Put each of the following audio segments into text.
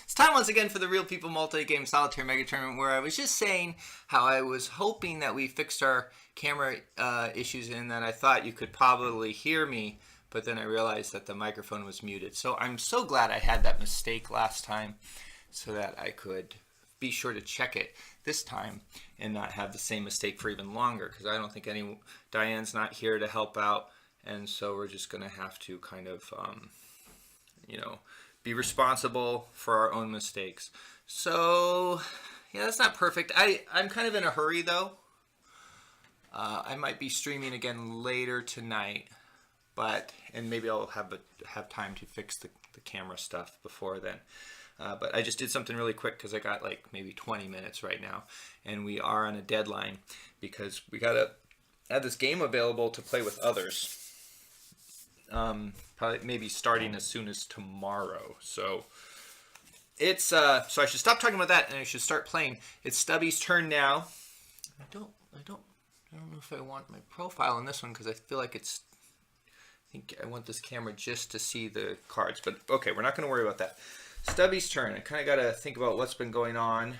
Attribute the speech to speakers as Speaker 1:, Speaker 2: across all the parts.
Speaker 1: It's time once again for the Real People Multi-Game Solitaire Mega Tournament, where I was just saying how I was hoping that we fixed our camera issues and that I thought you could probably hear me, but then I realized that the microphone was muted. So I'm so glad I had that mistake last time so that I could be sure to check it this time and not have the same mistake for even longer, because I don't think Diane's not here to help out, and so we're just going to have to kind of, be responsible for our own mistakes. So, yeah, that's not perfect. I'm kind of in a hurry, though. I might be streaming again later tonight, and maybe I'll have time to fix the camera stuff before then. But I just did something really quick because I got like maybe 20 minutes right now, and we are on a deadline because we gotta have this game available to play with others. Probably maybe starting as soon as tomorrow. So it's so I should stop talking about that and I should start playing. It's Stubby's turn now. I don't know if I want my profile in this one because I feel like I think I want this camera just to see the cards. But okay, we're not going to worry about that. Stubby's turn. I kind of got to think about what's been going on.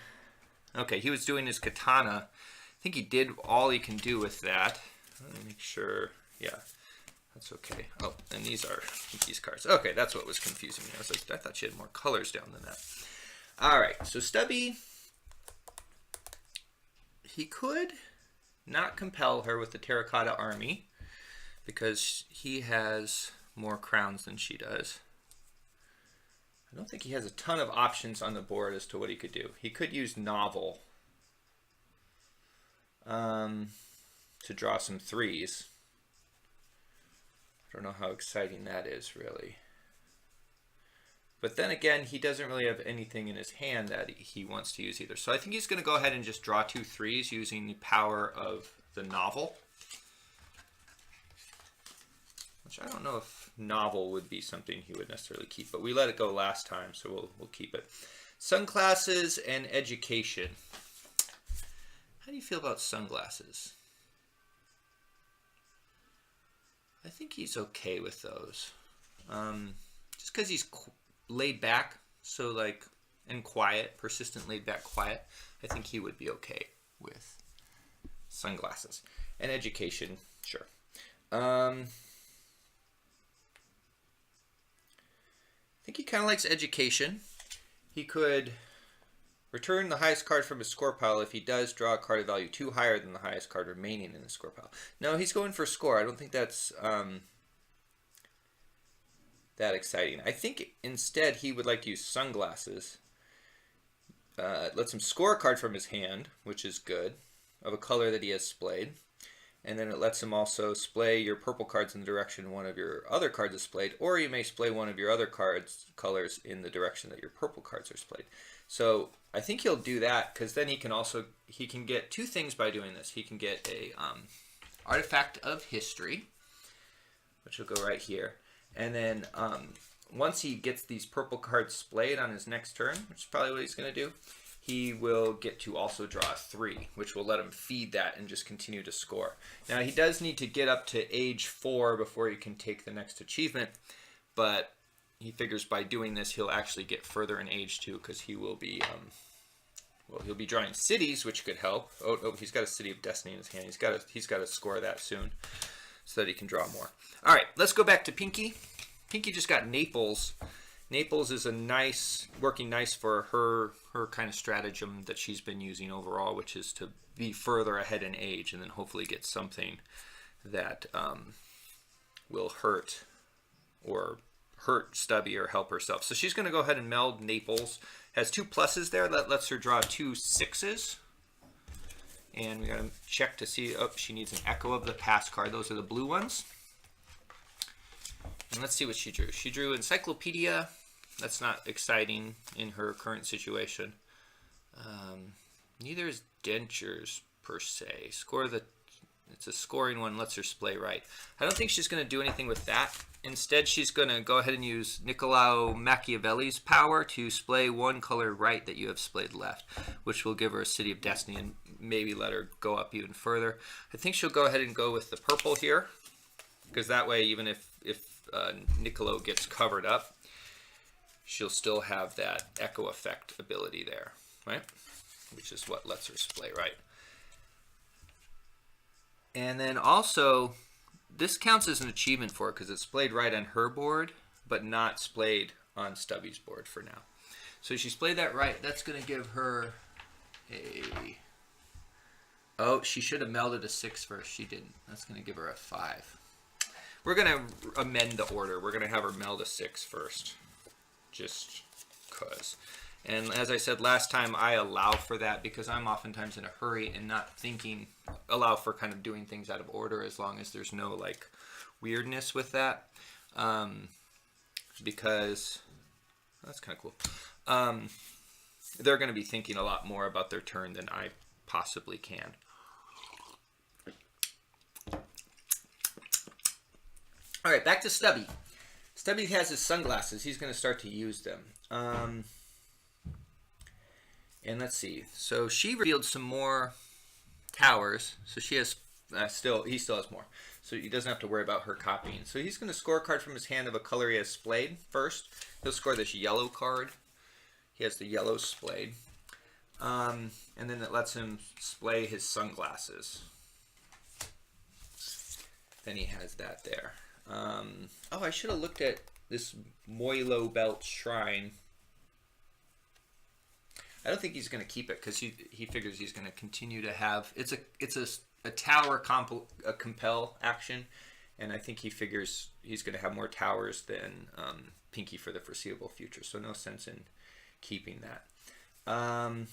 Speaker 1: Okay, he was doing his katana. I think he did all he can do with that. Let me make sure. Yeah, that's okay. Oh, and these are these cards. Okay, that's what was confusing me. I thought she had more colors down than that. All right, so Stubby, he could not compel her with the Terracotta Army because he has more crowns than she does. I don't think he has a ton of options on the board as to what he could do. He could use Novel to draw some threes. I don't know how exciting that is, really. But then again, he doesn't really have anything in his hand that he wants to use either. So I think he's going to go ahead and just draw 2 threes using the power of the Novel. Which I don't know if Novel would be something he would necessarily keep, but we let it go last time, so we'll keep it. Sunglasses and education. How do you feel about sunglasses? I think he's okay with those. Just because he's laid back, so and quiet, persistent, laid back, quiet, I think he would be okay with sunglasses. And education, sure. I think he kind of likes education. He could return the highest card from his score pile if he does draw a card of value 2 higher than the highest card remaining in the score pile. No, he's going for score. I don't think that's that exciting. I think instead he would like to use sunglasses. It lets him score a card from his hand, which is good, of a color that he has splayed. And then it lets him also splay your purple cards in the direction one of your other cards is splayed, or you may splay one of your other colors in the direction that your purple cards are splayed. So I think he'll do that because then he can get 2 things by doing this. He can get a artifact of history, which will go right here, and then once he gets these purple cards splayed on his next turn, which is probably what he's going to do, he will get to also draw a 3, which will let him feed that and just continue to score. Now, he does need to get up to age 4 before he can take the next achievement, but he figures by doing this, he'll actually get further in age too, because he will be, he'll be drawing cities, which could help. Oh, he's got a City of Destiny in his hand. He's got to score that soon so that he can draw more. All right, let's go back to Pinky. Pinky just got Naples. Naples is working nice for her kind of stratagem that she's been using overall, which is to be further ahead in age and then hopefully get something that will hurt Stubby or help herself. So she's going to go ahead and meld Naples. Has 2 pluses there. That lets her draw 2 6s. And we got to check to see, she needs an Echo of the Past card. Those are the blue ones. And let's see what she drew. She drew Encyclopedia. That's not exciting in her current situation. Neither is Dentures per se. It's a scoring one, lets her splay right. I don't think she's going to do anything with that. Instead, she's going to go ahead and use Niccolò Machiavelli's power to splay 1 color right that you have splayed left, which will give her a City of Destiny and maybe let her go up even further. I think she'll go ahead and go with the purple here, because that way, even if Niccolò gets covered up, she'll still have that echo effect ability there, right? Which is what lets her splay right. And then also, this counts as an achievement for her because it's splayed right on her board, but not splayed on Stubby's board for now. So she splayed that right. That's going to give her a... Oh, she should have melded a 6 first. She didn't. That's going to give her a 5. We're going to amend the order. We're going to have her meld a 6 first. Just because. And as I said last time, I allow for that because I'm oftentimes in a hurry and not thinking, allow for kind of doing things out of order as long as there's no like weirdness with that. Because that's kind of cool. They're going to be thinking a lot more about their turn than I possibly can. All right, back to Stubby. Stubby has his sunglasses. He's going to start to use them. And let's see. So she revealed some more towers. So she has he still has more. So he doesn't have to worry about her copying. So he's going to score a card from his hand of a color he has splayed first. He'll score this yellow card. He has the yellow splayed. And then it lets him splay his sunglasses. Then he has that there. Oh, I should have looked at this Moilo Belt Shrine. I don't think he's going to keep it because he figures he's going to continue to have... It's a tower compel action, and I think he figures he's going to have more towers than Pinky for the foreseeable future, so no sense in keeping that. And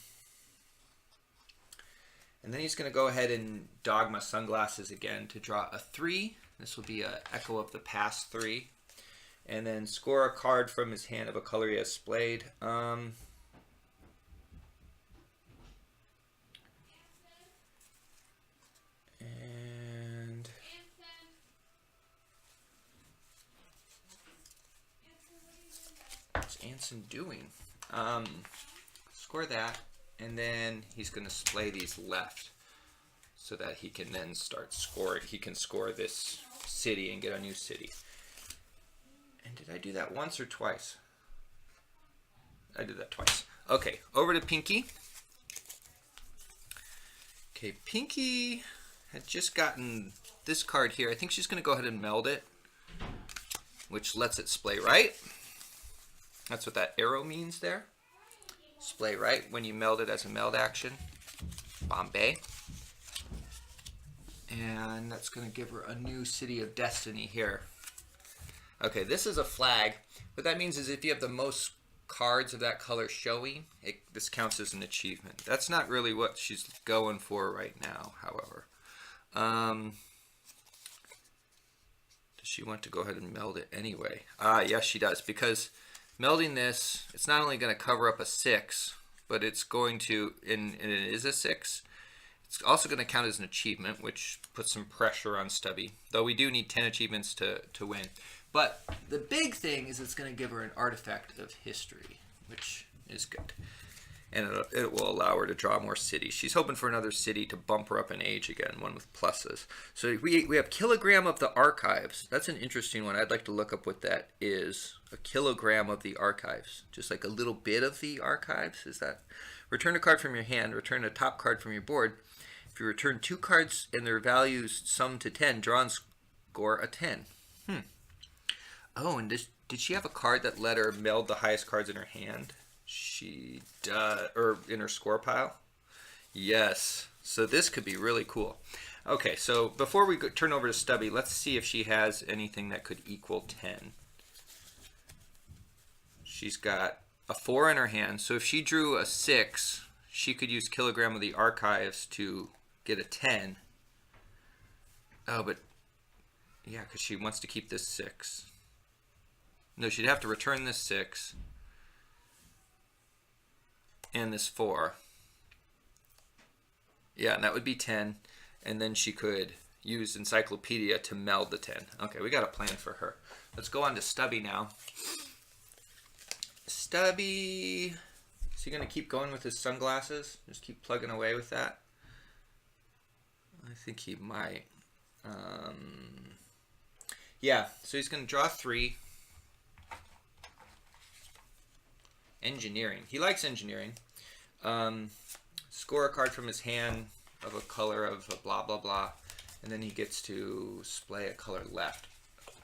Speaker 1: then he's going to go ahead and Dogma Sunglasses again to draw a 3. This will be an echo of the past 3. And then score a card from his hand of a color he has splayed. And what's Anson doing? Score that, and then he's going to splay these left so that he can then start scoring. He can score this city and get a new city. And did I do that once or twice? I did that twice. Okay, over to Pinky. Okay, Pinky had just gotten this card here. I think she's going to go ahead and meld it, which lets it splay right. That's what that arrow means there. Splay right when you meld it as a meld action. Bombay. And that's going to give her a new City of Destiny here. Okay, this is a flag. What that means is if you have the most cards of that color showing, this counts as an achievement. That's not really what she's going for right now, however. Does she want to go ahead and meld it anyway? Yes, she does, because melding this, it's not only going to cover up a 6, but it's going to, and it is a 6, it's also going to count as an achievement, which puts some pressure on Stubby, though we do need 10 achievements to win. But the big thing is it's going to give her an artifact of history, which is good. And it will allow her to draw more cities. She's hoping for another city to bump her up in age again, one with pluses. So we have Kilogram of the Archives. That's an interesting one. I'd like to look up what that is. A kilogram of the Archives. Just like a little bit of the archives. Is that? Return a card from your hand. Return a top card from your board. If you return 2 cards and their values sum to 10, draw and score a 10. Oh, and did she have a card that let her meld the highest cards in her hand? She does, or in her score pile? Yes. So this could be really cool. Okay, so before we turn over to Stubby, let's see if she has anything that could equal 10. She's got a 4 in her hand, so if she drew a 6, she could use Kilogram of the Archives to get a 10. Oh, but yeah, because she wants to keep this 6. No, she'd have to return this 6 and this 4. Yeah, and that would be 10. And then she could use Encyclopedia to meld the 10. Okay, we got a plan for her. Let's go on to Stubby now. Stubby, is he going to keep going with his sunglasses? Just keep plugging away with that? I think he might. Yeah, so he's going to draw 3. engineering. He likes engineering. Score a card from his hand of a color of a blah blah blah, and then he gets to splay a color left.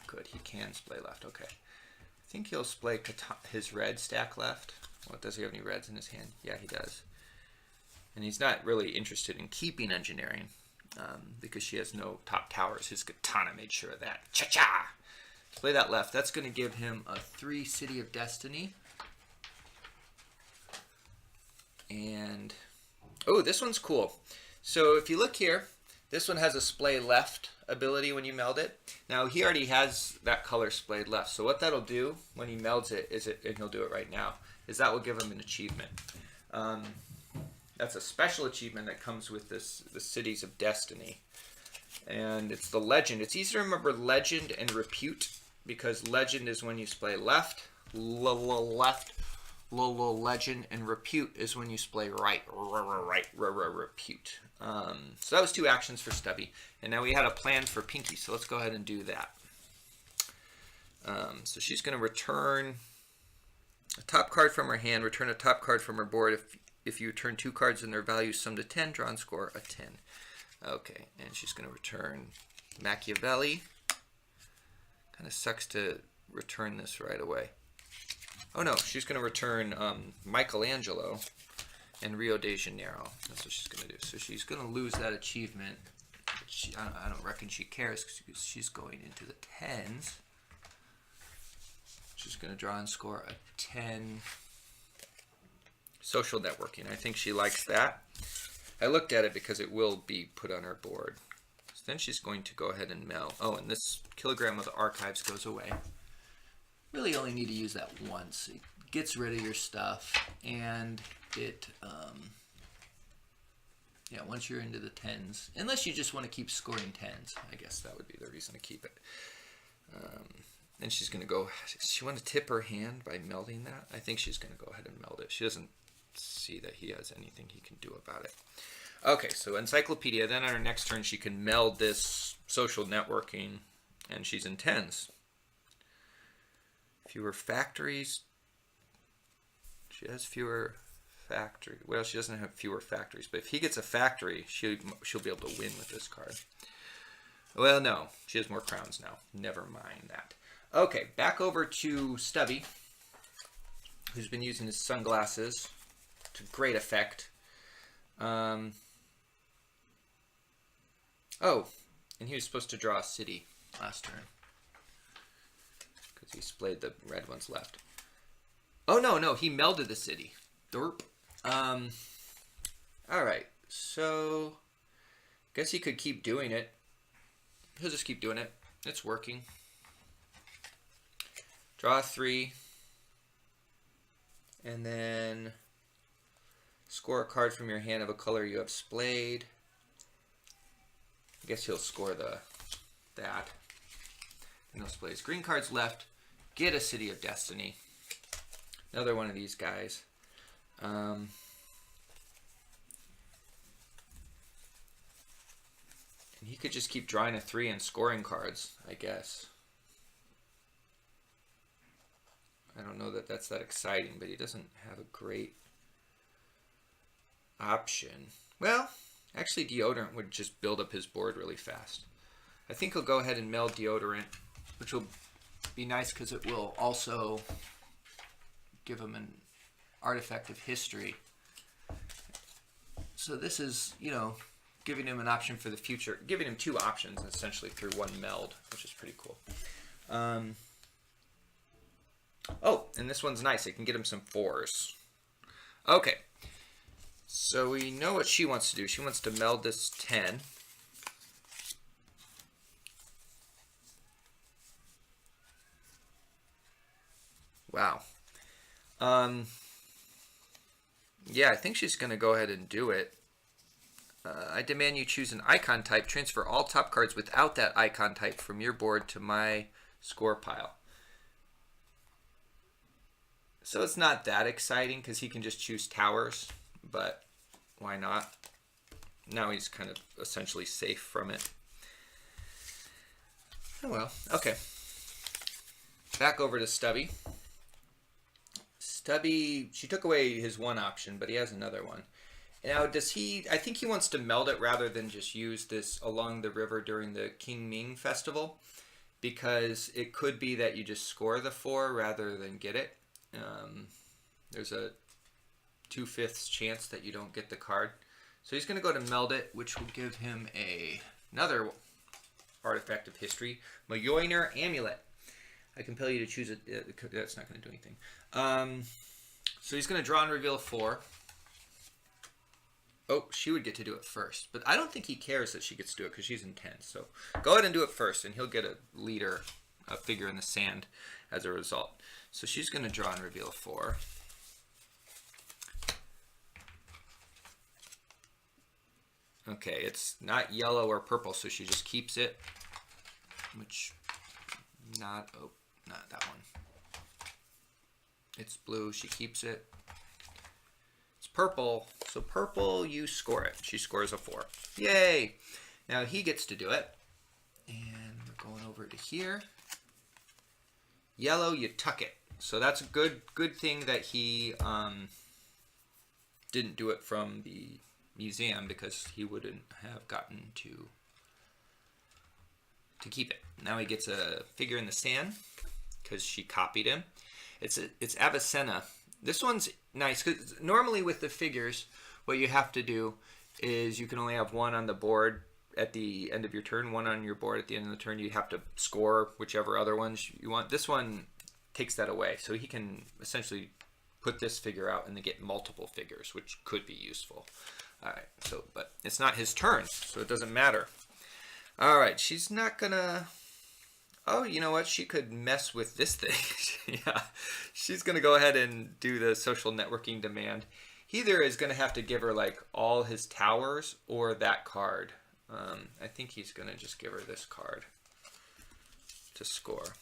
Speaker 1: Good, he can splay left. Okay, I think he'll splay his red stack left. Well, does he have any reds in his hand? Yeah, he does. And he's not really interested in keeping engineering because she has no top towers. His katana made sure of that. Cha-cha! Play that left. That's going to give him a 3 City of Destiny. And, oh, this one's cool. So if you look here, this one has a splay left ability when you meld it. Now, he already has that color splayed left. So what that'll do when he melds it, and he'll do it right now, is that will give him an achievement. That's a special achievement that comes with the Cities of Destiny. And it's the legend. It's easy to remember legend and repute, because legend is when you splay left, left, legend, and repute is when you splay right, repute. So that was 2 actions for Stubby. And now we had a plan for Pinky, so let's go ahead and do that. So she's going to return a top card from her hand, return a top card from her board. If you return 2 cards and their values sum to 10, draw and score a 10. Okay, and she's going to return Machiavelli. Kind of sucks to return this right away. Oh no, she's going to return Michelangelo and Rio de Janeiro. That's what she's going to do. So she's going to lose that achievement. I don't reckon she cares because she's going into the 10s. She's going to draw and score a 10. Social networking. I think she likes that. I looked at it because it will be put on her board. So then she's going to go ahead and meld. Oh, and this kilogram of the archives goes away. Really only need to use that once. It gets rid of your stuff, and it, yeah, once you're into the 10s, unless you just want to keep scoring 10s, I guess that would be the reason to keep it. Then she's going to go, does she want to tip her hand by melding that? I think she's going to go ahead and meld it. She doesn't see that he has anything he can do about it. Okay, so Encyclopedia. Then on her next turn, she can meld this social networking, and she's in 10s. Fewer factories. She has fewer factory. Well, she doesn't have fewer factories, but if he gets a factory, she'll be able to win with this card. Well, no, she has more crowns now. Never mind that. Okay, back over to Stubby, who's been using his sunglasses to great effect. Oh, and he was supposed to draw a city last turn because he splayed the red ones left. Oh, no, he melded the city. Derp. All right, so guess he could keep doing it. He'll just keep doing it. It's working. Draw 3. And then score a card from your hand of a color you have splayed. I guess he'll score that. And he'll splay his green cards left. Get a City of Destiny. Another one of these guys. And he could just keep drawing a 3 and scoring cards, I guess. I don't know that that's that exciting, but he doesn't have a great option. Well, actually Deodorant would just build up his board really fast. I think he'll go ahead and meld Deodorant, which will be nice because it will also give him an artifact of history. So this is, you know, giving him an option for the future, giving him 2 options essentially through 1 meld, which is pretty cool. Oh, and this one's nice. It can get him some 4s. Okay. So we know what she wants to do. She wants to meld this 10. Wow. Yeah, I think she's going to go ahead and do it. I demand you choose an icon type. Transfer all top cards without that icon type from your board to my score pile. So it's not that exciting because he can just choose towers, but why not? Now he's kind of essentially safe from it. Oh well, okay. Back over to Stubby. Stubby, she took away his one option, but he has another one. Now, does he, I think he wants to meld it rather than just use this along the river during the King Ming festival, because it could be that you just score the 4 rather than get it. There's a 2/5 chance that you don't get the card. So he's going to go to meld it, which will give him another artifact of history, Myoiner Amulet. I compel you to choose it. That's not going to do anything. So he's going to draw and reveal 4. Oh, she would get to do it first. But I don't think he cares that she gets to do it because she's in 10. So go ahead and do it first, and he'll get a leader, a figure in the sand as a result. So she's going to draw and reveal 4. Okay, it's not yellow or purple, so she just keeps it. Which, not that one. It's blue, she keeps it. It's purple, so purple, you score it. She scores a 4. Yay! Now he gets to do it. And we're going over to here. Yellow, you tuck it. So that's a good thing that he didn't do it from the museum, because he wouldn't have gotten to keep it. Now he gets a figure in the sand because she copied him. It's Avicenna. This one's nice because normally with the figures, what you have to do is you can only have one on the board at the end of your turn, one on your board at the end of the turn. You have to score whichever other ones you want. This one takes that away, so he can essentially put this figure out and then get multiple figures, which could be useful. All right, so but it's not his turn, so it doesn't matter. All right, she's not gonna. Oh, you know what? She could mess with this thing. Yeah, she's gonna go ahead and do the social networking demand. He either is gonna have to give her like all his towers or that card. I think he's gonna just give her this card to score.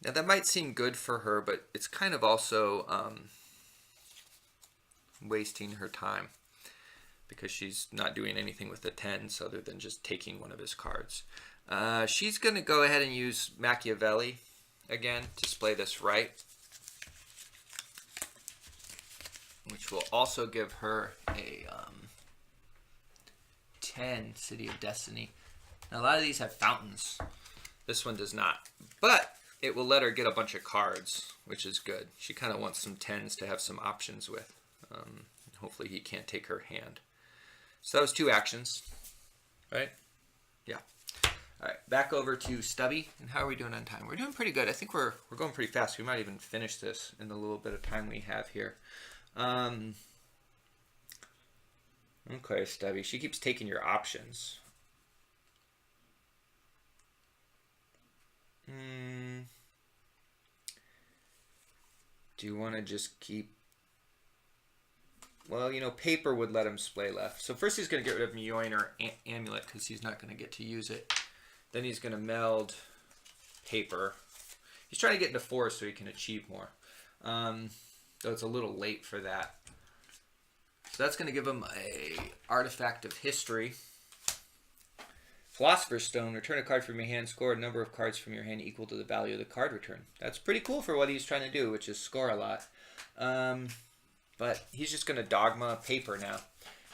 Speaker 1: Now that might seem good for her, but it's kind of also wasting her time because she's not doing anything with the 10s other than just taking one of his cards. She's going to go ahead and use Machiavelli again to display this right, which will also give her a 10 City of Destiny. Now, a lot of these have fountains. This one does not, but it will let her get a bunch of cards, which is good. She kind of wants some 10s to have some options with. Hopefully he can't take her hand. So that was 2 actions, right? Yeah. All right, back over to Stubby. And how are we doing on time? We're doing pretty good. I think we're going pretty fast. We might even finish this in the little bit of time we have here. Okay, Stubby. She keeps taking your options. Do you want to just keep... Well, you know, paper would let him splay left. So first he's going to get rid of Myoiner Amulet because he's not going to get to use it. Then he's going to meld paper. He's trying to get into 4 so he can achieve more. Though it's a little late for that. So that's going to give him a artifact of history. Philosopher's Stone. Return a card from your hand. Score a number of cards from your hand equal to the value of the card return. That's pretty cool for what he's trying to do, which is score a lot. But he's just going to dogma paper now.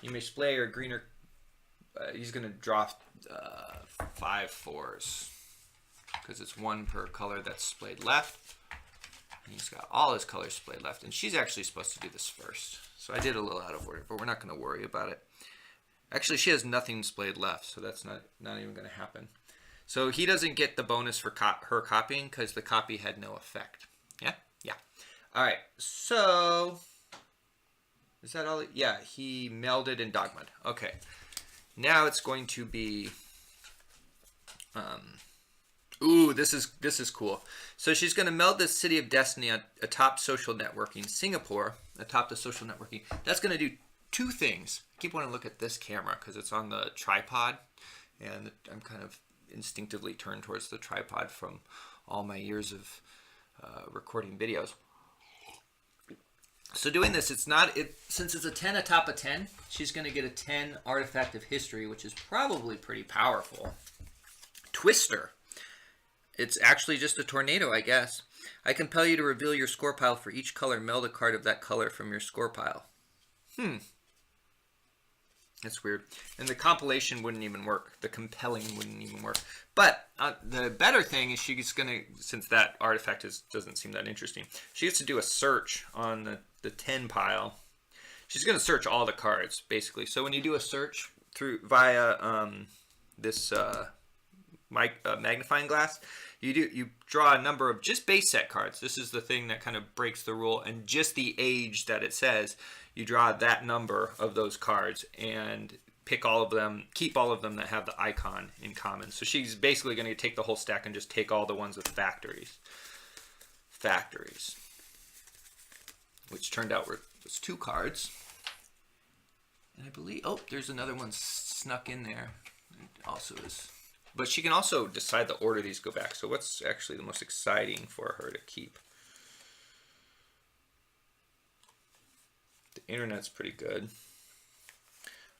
Speaker 1: You may splay or greener. He's going to draw 5 4s because it's 1 per color that's splayed left. And he's got all his colors splayed left. And she's actually supposed to do this first. So I did a little out of order, but we're not going to worry about it. Actually, she has nothing splayed left, so that's not even going to happen. So he doesn't get the bonus for her copying because the copy had no effect. Yeah? Yeah. All right, so... Is that all? Yeah, he melded and dogmaed. Okay. Now it's going to be... Ooh, this is cool. So she's going to meld the City of Destiny atop social networking. Singapore, atop the social networking. That's going to do 2 things. I keep wanting to look at this camera because it's on the tripod. And I'm kind of instinctively turned towards the tripod from all my years of recording videos. So doing this, since it's a 10 atop a 10, she's going to get a 10 artifact of history, which is probably pretty powerful. Twister. It's actually just a tornado, I guess. I compel you to reveal your score pile for each color. Meld a card of that color from your score pile. That's weird. And the compilation wouldn't even work. The compelling wouldn't even work. But the better thing is she's going to, since that artifact doesn't seem that interesting, she gets to do a search on the 10 pile. She's going to search all the cards, basically. So when you do a search via this magnifying glass, you draw a number of just base set cards. This is the thing that kind of breaks the rule. And just the age that it says, you draw that number of those cards and pick all of them, keep all of them that have the icon in common. So she's basically going to take the whole stack and just take all the ones with factories. Which turned out was 2 cards. And I believe, oh, there's another one snuck in there. It also is. But she can also decide the order these go back. So what's actually the most exciting for her to keep? The internet's pretty good.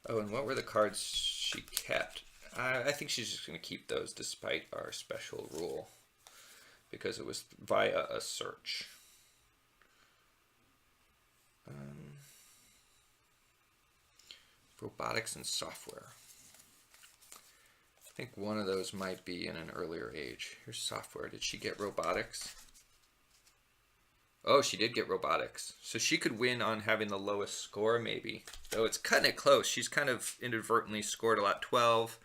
Speaker 1: Oh, and what were the cards she kept? I think she's just going to keep those despite our special rule, because it was via a search. Robotics and software. I think one of those might be in an earlier age. Here's software. Did she get robotics? Oh, she did get robotics. So she could win on having the lowest score, maybe. Though it's cutting it close. She's kind of inadvertently scored a lot. 12,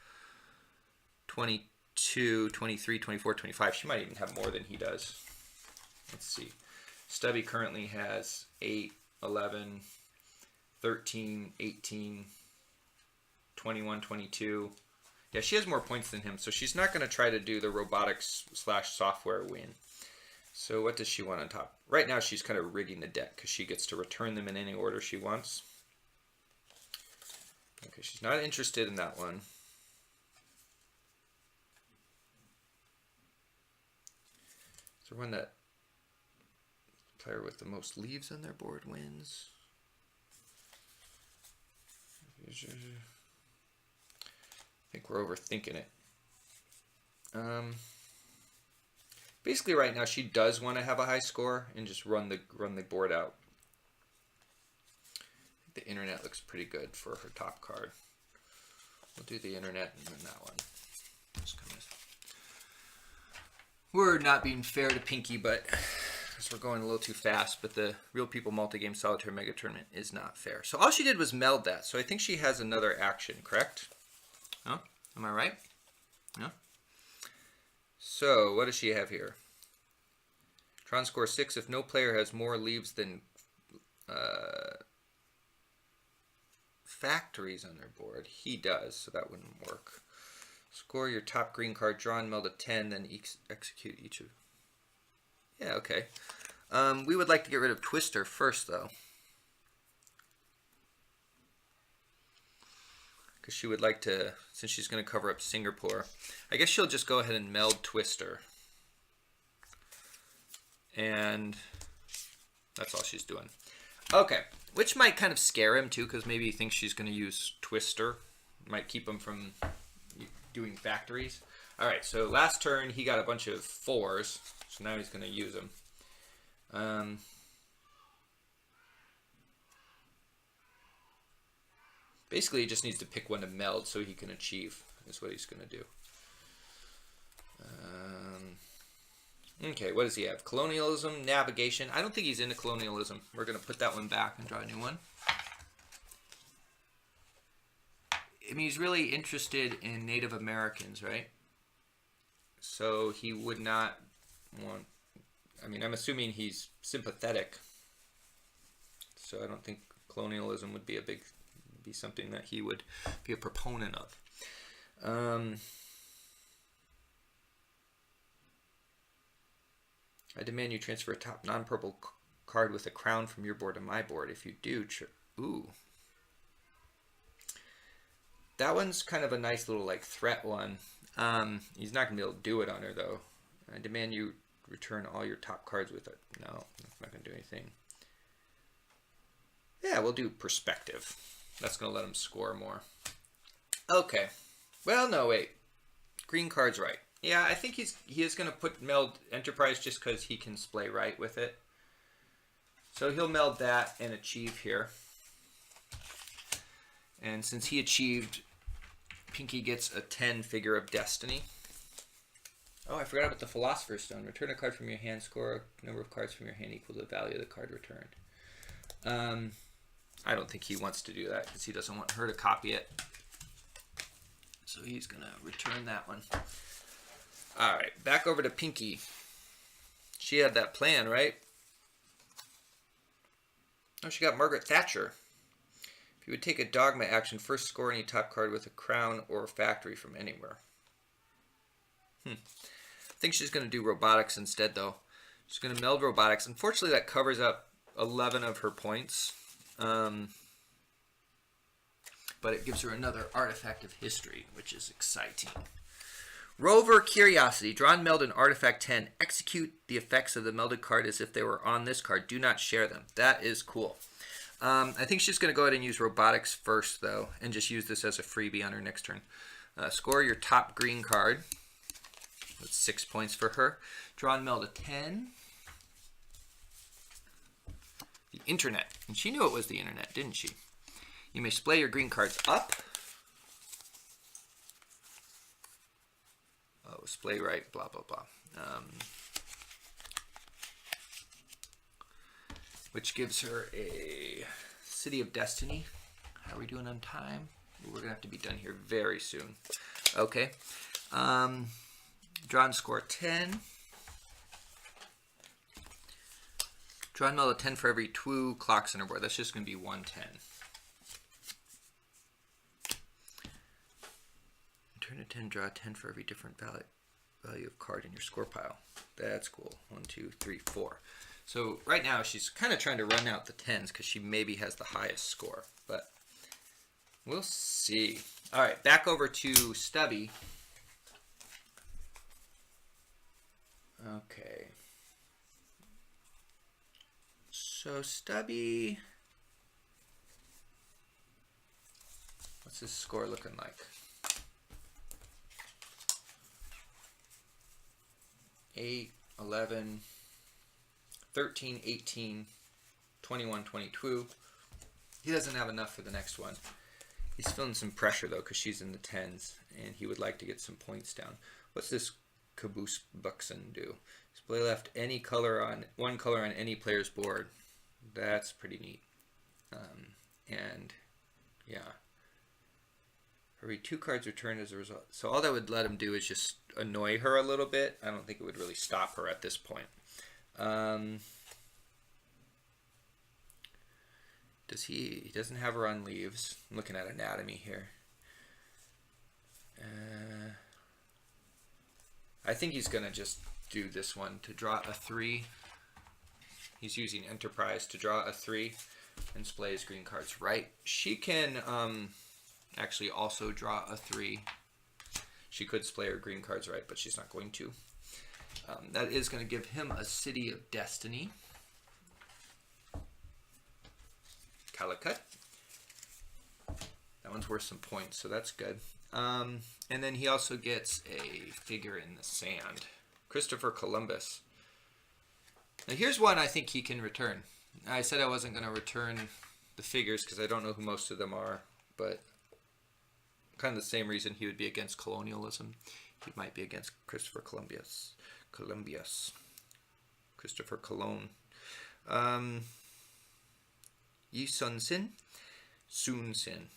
Speaker 1: 22, 23, 24, 25. She might even have more than he does. Let's see. Stubby currently has 8, 11, 13, 18, 21, 22. Yeah, she has more points than him, so she's not going to try to do the robotics / software win. So what does she want on top? Right now she's kind of rigging the deck because she gets to return them in any order she wants. Okay, she's not interested in that one. Is there one that player with the most leaves on their board wins? I think we're overthinking it. Basically, right now she does want to have a high score and just run the board out. The internet looks pretty good for her top card. We'll do the internet and then that one. We're not being fair to Pinky, but because we're going a little too fast. But the Real People Multi-Game Solitaire Mega Tournament is not fair. So all she did was meld that. So I think she has another action, correct? No? Am I right? No? So what does she have here? Tron score 6 if no player has more leaves than factories on their board. He does, so that wouldn't work. Score your top green card, draw and meld a 10, then execute each of... Yeah, okay. We would like to get rid of Twister first, though. Because she would like to, since she's going to cover up Singapore, I guess she'll just go ahead and meld Twister. And that's all she's doing. Okay, which might kind of scare him too, because maybe he thinks she's going to use Twister. Might keep him from doing factories. All right, so last turn he got a bunch of 4s, so now he's going to use them. Basically, he just needs to pick one to meld so he can achieve, is what he's going to do. Okay, what does he have? Colonialism, navigation. I don't think he's into colonialism. We're going to put that one back and draw a new one. I mean, he's really interested in Native Americans, right? So he would not want... I mean, I'm assuming he's sympathetic. So I don't think colonialism would be be something that he would be a proponent of. I demand you transfer a top non-purple card with a crown from your board to my board. If you do, ooh. That one's kind of a nice little like threat one. He's not going to be able to do it on her though. I demand you return all your top cards with it. No, that's not going to do anything. Yeah, we'll do perspective. That's going to let him score more. Okay. Well, no, wait. Green card's right. Yeah, I think he is going to put meld Enterprise just because he can splay right with it. So he'll meld that and achieve here. And since he achieved, Pinky gets a 10 Figure of Destiny. Oh, I forgot about the Philosopher's Stone. Return a card from your hand, score a number of cards from your hand equal to the value of the card returned. I don't think he wants to do that because he doesn't want her to copy it. So he's going to return that one. All right, back over to Pinky. She had that plan, right? Oh, she got Margaret Thatcher. If you would take a Dogma action, first score any top card with a crown or a factory from anywhere. I think she's going to do robotics instead, though. She's going to meld robotics. Unfortunately, that covers up 11 of her points. But it gives her another artifact of history, which is exciting. Rover Curiosity. Draw and meld an artifact 10. Execute the effects of the melded card as if they were on this card. Do not share them. That is cool. I think she's going to go ahead and use robotics first, though, and just use this as a freebie on her next turn. Score your top green card. That's 6 points for her. Draw and meld a 10. The internet. And she knew it was the internet, didn't she? You may splay your green cards up. Oh, splay right, blah, blah, blah. Which gives her a City of Destiny. How are we doing on time? We're going to have to be done here very soon. Okay. Draw and score 10. Draw and meld a 10 for every 2 clocks on her board. That's just going to be 110. Turn a 10, draw a 10 for every different value of card in your score pile. That's cool. 1, 2, 3, 4. So right now she's kind of trying to run out the 10s because she maybe has the highest score. But we'll see. All right, back over to Stubby. Okay. So Stubby, what's his score looking like? 8, 11, 13, 18, 21, 22. He doesn't have enough for the next one. He's feeling some pressure, though, because she's in the 10s, and he would like to get some points down. What's this Caboose Buxton do? Display left any color on one color on any player's board. That's pretty neat. And yeah, every 2 cards returned as a result. So all that would let him do is just annoy her a little bit. I don't think it would really stop her at this point. He doesn't have her on leaves. I'm looking at anatomy here. I think he's going to just do this one to draw a 3. He's using Enterprise to draw a 3 and splay his green cards right. She can actually also draw a 3. She could splay her green cards right, but she's not going to. That is going to give him a City of Destiny. Calicut. That one's worth some points, so that's good. And then he also gets a figure in the sand. Christopher Columbus. Now here's one I think he can return. I said I wasn't going to return the figures because I don't know who most of them are, but kind of the same reason he would be against colonialism. He might be against Christopher Columbus. Christopher Cologne. Yi Sun Sin. Sun Sin.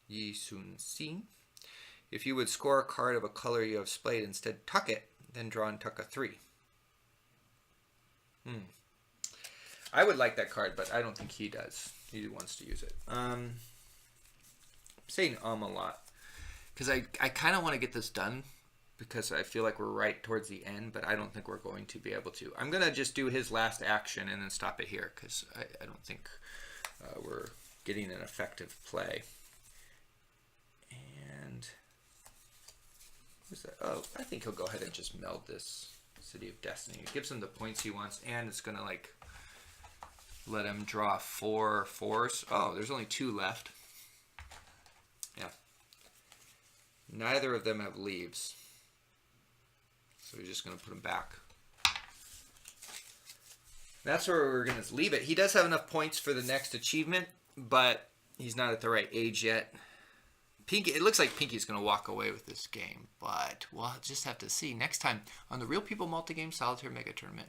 Speaker 1: Yi Sun Sin. If you would score a card of a color you have splayed, instead tuck it, then draw and tuck a 3. I would like that card, but I don't think he does. He wants to use it. I'm saying a lot because I kind of want to get this done because I feel like we're right towards the end, but I don't think we're going to be able to. I'm going to just do his last action and then stop it here because I don't think we're getting an effective play. And what's that? Oh, I think he'll go ahead and just meld this City of Destiny. It gives him the points he wants, and it's going to like let him draw 4 4s. Oh, there's only 2 left. Yeah. Neither of them have leaves. So we're just going to put him back. That's where we're going to leave it. He does have enough points for the next achievement, but he's not at the right age yet. Pinky, it looks like Pinky's going to walk away with this game, but we'll just have to see next time on the Real People Multi-Game Solitaire Mega Tournament.